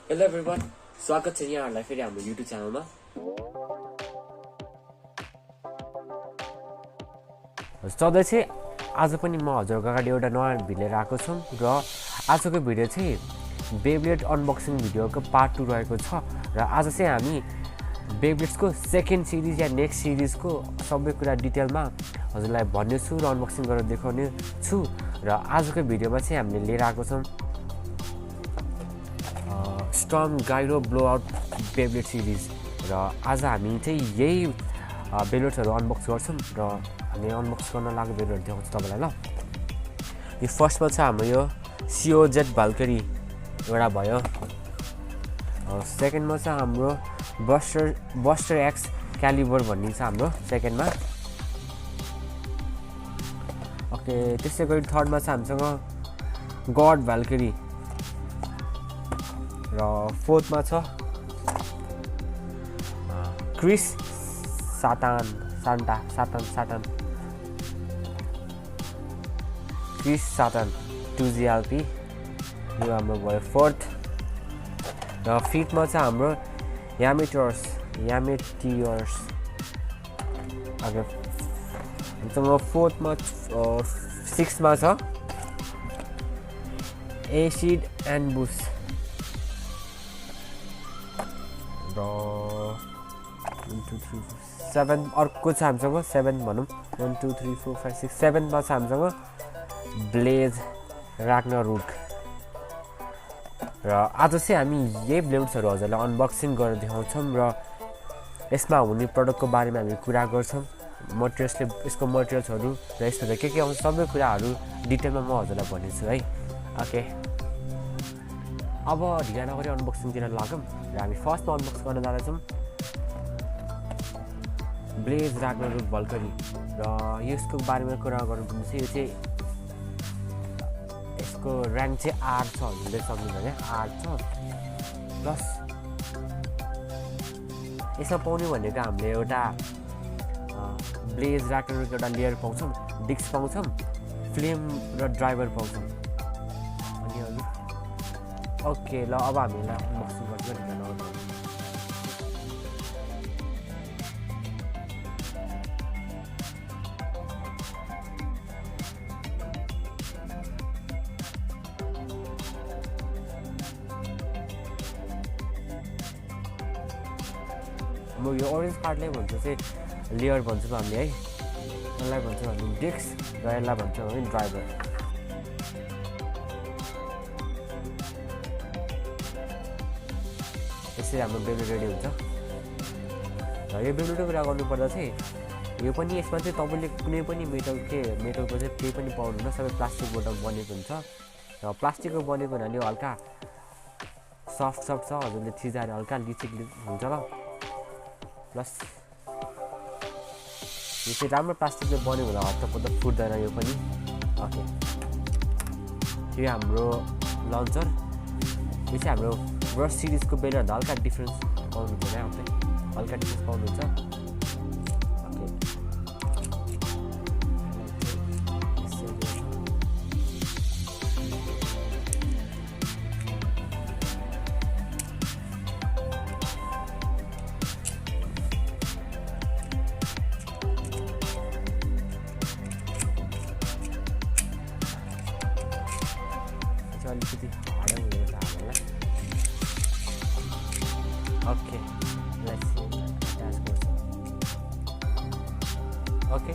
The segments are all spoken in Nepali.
Hello everyone, स्वागत छ यहाँहरुलाई फेरि हाम्रो YouTube च्यानलमा। सधैँ चाहिँ आज पनि म हजुरको अगाडि एउटा नयाँ भिडियो लिएर आएको छु र आजको भिडियो चाहिँ बेब्लेड अनबक्सिङ भिडियोको पार्ट 2 रहेको छ र आज चाहिँ हामी बेब्लेड्सको सेकेन्ड सिरिज या नेक्स्ट सिरिजको सबै कुरा डिटेलमा हजुरलाई भन्ने छु र अनबक्सिङ गरेर देखाउने छु र आजको भिडियोमा चाहिँ हामीले लिएर आएको छौं storm gyro blowout beyblade series र आज हामी चाहिँ यही बेब्लेड्सहरु अनबक्स गर्छौं र हामी अनबक्स गर्न लाग्यो बेब्लेड देखाउँछु तपाईलाई ल। यो फर्स्टमा छ हाम्रो यो COZ भाल्करी एउटा भयो। सेकेन्डमा छ हाम्रो बस्टर एक्स क्यालिबर भन्ने छ हाम्रो सेकेन्डमा। ओके, त्यसैगरी थर्डमा छ हामीसँग गॉड भाल्करी र फोर्थमा छ क्रिस साटान क्रिस साटान 2GLP यो हाम्रो भयो फोर्थ र फिफ्थमा छ हाम्रो यामेटियर्स ओके हाम्रो फोर्थमा सिक्समा छ एसिड एन्ड बुस र 1 2 3 7 अर्को छ हामीसँग 7 भनौं 1 2 3 4 5 6 7 मा छ हामीसँग ब्लेज राग्नारोक र आज चाहिँ हामी यही ब्लेड्सहरु हजुरलाई अनबक्सिङ गरेर देखाउँछौं र यसमा हुने प्रोडक्टको बारेमा हामी कुरा गर्छौं। मटेरियल्सले यसको मटेरियल्सहरु र यसमा के आउँछ सबै कुराहरु डिटेलमा म हजुरलाई भन्नेछु है। ओके, अब ढिला नगरी अनबक्सिङतिर लागौं र हामी फर्स्टमा अनबक्स गर्न जाँदैछौं ब्लेज राग्नारोक भाल्करी र यसको बारेमा कुरा गर्नुपर्ने चाहिँ यो चाहिँ यसको र्याङ्क चाहिँ R छ हजुरले सक्नुहुन्छ हैन R छ प्लस यसमा पाउने भनेको हामीले एउटा ब्लेज राग्नारोक एउटा लेयर पाउँछौं, डिस्क पाउँछौं, फ्लेम र ड्राइभर पाउँछौं अनि हजुर ओके ल अब हामीलाई अनबक्सिङ गर्छौं नि म यो ओरेन्ज पार्टलाई भन्छ चाहिँ लेयर भन्छौँ हामीले है, यसलाई भन्छौँ हामी डिस्क र यसलाई भन्छौँ हामी ड्राइभर। यसरी हाम्रो बेब्लेड रेडी हुन्छ र यो बेब्लेडको कुरा गर्नुपर्दा चाहिँ यो पनि यसमा चाहिँ तपाईले कुनै पनि मेटलको चाहिँ केही पनि पाउनुहुन्न, सबै प्लास्टिकबाट बनेको हुन्छ र प्लास्टिकको बनेको हुनाले हल्का सफ्ट छ हजुरले थिच्दाखेरि हल्का लिचिक हुन्छ ल। प्लस यो चाहिँ राम्रो प्लास्टिकले बनेको हुँदा हतपत फुट्दैन यो पनि। ओके, यो हाम्रो लन्चर, यो चाहिँ हाम्रो ब्रस सिरिजको बेलभन्दा हल्का डिफरेन्स पाउनुहुन्छ हैन, हल्का डिफरेन्स पाउनुहुन्छ। ओके, अलिकति हार्ड हुँदैन त हामीलाई। ओके, लेट्स सी अट्याच गर्छौं। ओके,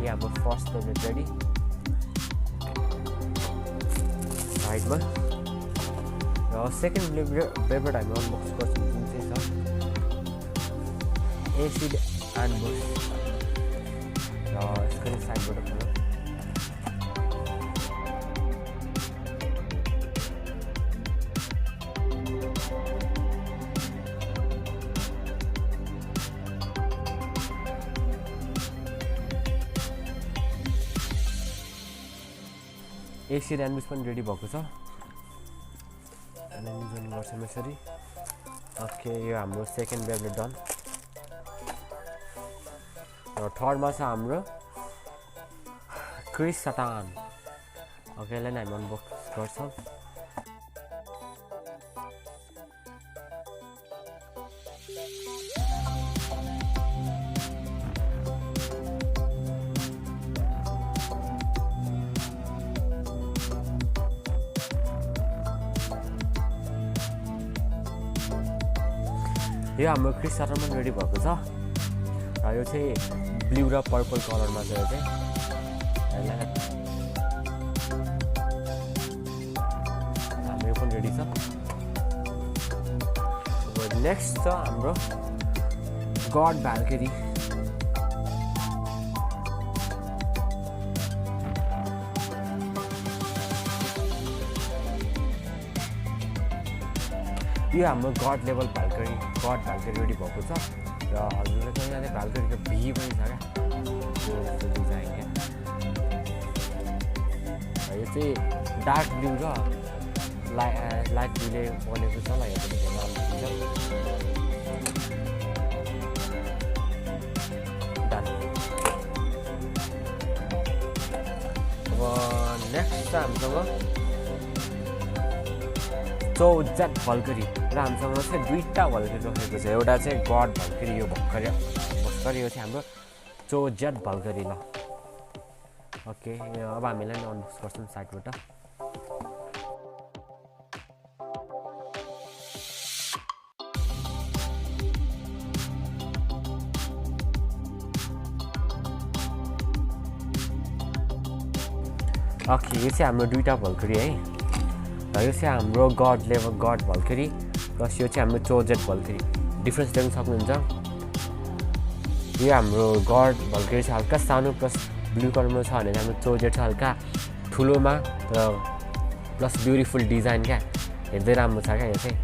यो हाम्रो फर्स्ट बेब्लेड रेडी साइडमा र सेकेन्ड बेब्लेड हामी अनबक्स गर्छौं जुन चाहिँ छ एसिड एन्ड बुस र यसको साइडबाट खोल्नु। एसिड एन्ड बुस पनि रेडी भएको छ, एनालाइज पनि गर्छौं यसरी। ओके, यो हाम्रो सेकेन्ड बेब्लेड डन र थर्डमा छ हाम्रो क्रिस साटान। ओके, यसलाई हामी अनबक्स गर्छौं। यो हाम्रो क्रिस स्टार्टर पनि रेडी भएको छ र यो चाहिँ ब्लू र पर्पल कलरमा छ यो चाहिँ हाम्रो पनि रेडी छ नेक्स्ट छ हाम्रो गॉड बाल्कनी यो हाम्रो गॉड लेभल बाल्कनी रेडी भएको छ र हजुरले चाहिँ यहाँ बाल्कनीको भी पनि छ क्या यो डिजाइन क्या यो चाहिँ डार्क ब्लू र लाइट ब्लूले बनेको छ ल यो पनि हेर्न राम्रो अब नेक्स्ट छ हामीसँग चौजेट भल्करी र हामीसँग चाहिँ दुईटा भल्करी राखेको छ एउटा चाहिँ गॉड भल्करी यो भर्खर यो चाहिँ हाम्रो चौजेट भल्करी ल ओके अब हामीलाई नै अनबक्स गर्छौँ साइडबाट ओके यो चाहिँ हाम्रो दुईटा भल्करी है र यो चाहिँ हाम्रो गॉड लेभल गॉड भल्करी प्लस यो चाहिँ हाम्रो चौजेट भल्करी डिफ्रेन्स देख्न सक्नुहुन्छ यो हाम्रो गॉड भल्करी चाहिँ हल्का सानो प्लस ब्लू कलरमा छ भने हाम्रो चौजेट चाहिँ हल्का ठुलोमा र प्लस ब्युटिफुल डिजाइन क्या हेर्दै राम्रो छ क्या यो चाहिँ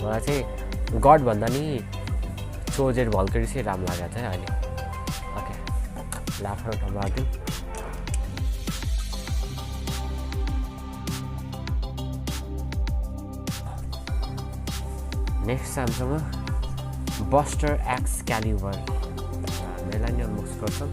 मलाई चाहिँ गॉड भन्दा नि चौजेट भल्करी चाहिँ राम्रो लागेको छ अहिले ओके लाफर टमाटो नेक्स्ट हामीसँग बस्टर एक्सक्यालिबर हामीलाई नि अनबक्स गर्छौँ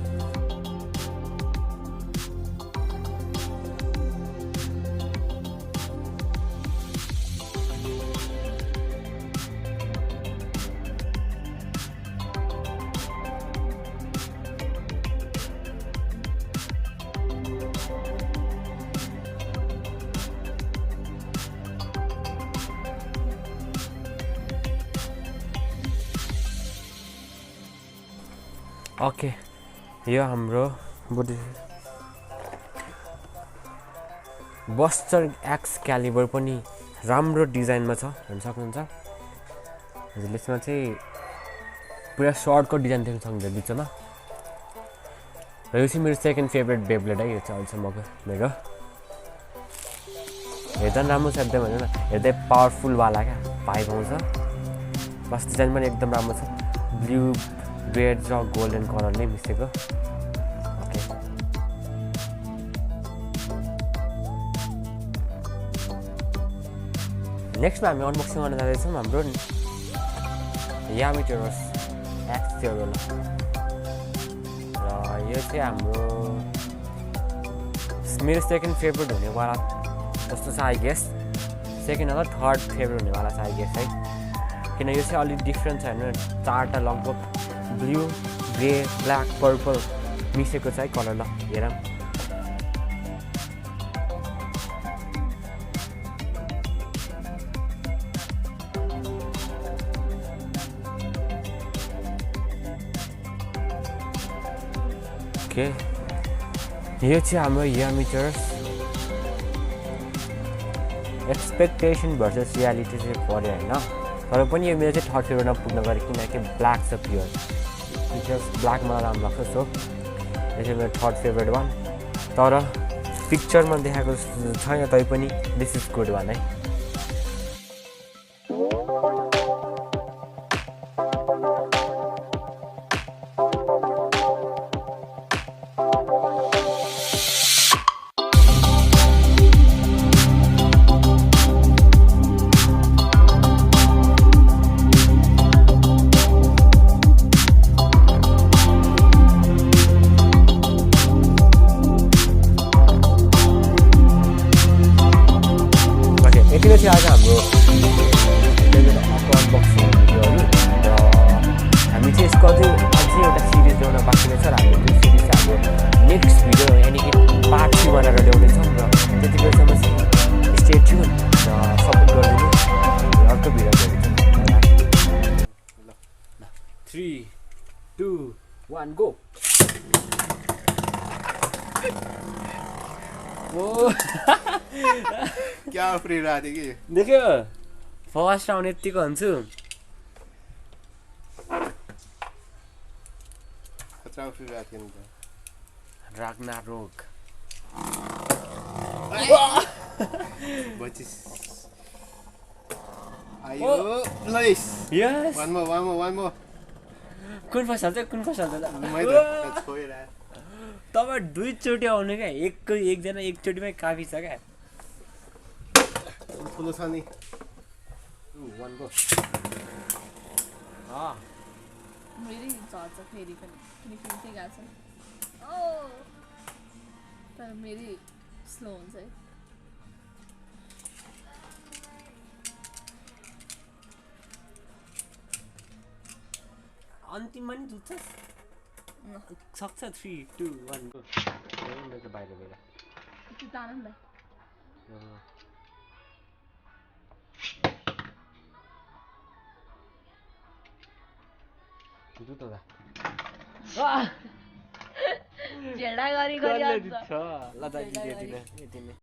ओके यो हाम्रो बस्टर एक्सक्यालिबर पनि राम्रो डिजाइनमा छ हेर्न सक्नुहुन्छ हजुरले यसमा चाहिँ पुरा सर्टको डिजाइन देख्न सक्नुहुन्छ बिचमा र यो चाहिँ मेरो सेकेन्ड फेभरेट बेब्लेड है यो चाहिँ अहिलेसम्मको मेरो हेर्दा राम्रो छ एकदम होइन हेर्दै पावरफुलवाला क्या पाइप आउँछ बस डिजाइन पनि एकदम राम्रो छ ब्लू रेड र गोल्डन कलरले मिसेको ओके नेक्स्टमा हामी अनबक्सिङ गर्न जाँदैछौँ हाम्रो यामिटोरस एक्स0 र यो चाहिँ हाम्रो मेरो सेकेन्ड फेभरेट हुनेवाला जस्तो छ आई गेस सेकेन्ड होला थर्ड फेभरेट हुनेवाला छ आई गेस है किन यो चाहिँ अलिक डिफ्रेन्ट छ होइन चारवटा लगभग ब्लू ग्रे ब्ल्याक पर्पल मिसेको छ है कलर ल हेर ओके यो चाहिँ हाम्रो यामिटर्स एक्सपेक्टेसन भर्सेस रियालिटी चाहिँ पऱ्यो होइन तर पनि यो मेरो चाहिँ थर्ड फेभरेटमा पुग्न गऱ्यो किनकि ब्ल्याक छ प्योर फिचर्स ब्ल्याक मलाई राम्रो लाग्छ सो यो चाहिँ मेरो थर्ड फेभरेट वान तर पिक्चरमा देखाएको छैन तैपनि दिस इज गुड वान है यति चाहिँ आज हाम्रो अनबक्सिङ भिडियोहरू र हामी चाहिँ यसको अझै एउटा सिरिज ल्याउन बाँकी नै छ र हाम्रो त्यो सिरिज चाहिँ हाम्रो नेक्स्ट भिडियो यानि कि पार्ट 2 बनाएर ल्याउनेछौँ र त्यति बेलासम्म चाहिँ स्टे ट्युन र सपोर्ट गरिदिनु अर्को भिडियो हेर्छौँ ओ क्या फ्री रात कि देख्यो फर्स्ट राउन्ड यतिको हुन्छु खतरा फ्री रात नि त राग्नारोक बचिस आयो लइस यस one more कुन फर्स्ट हाल्छ कुन फर्स्ट हाल्छ मैले त छोइरा तपाईँ दुईचोटि आउनु क्या एकजना एकचोटिमै काफी छ क्या ठुलो छ नि one go मेरै झर्छ फेरि पनि किनकि उतै गएको छ ओ तर मेरै स्लो हुन्छ है अन्तिममा नि जुत्छ सक्छ 3 2 1 गो मेरो बाहिर गएर त्यो तान नि जुत्तो दा झेडा गरी ल दा यति नै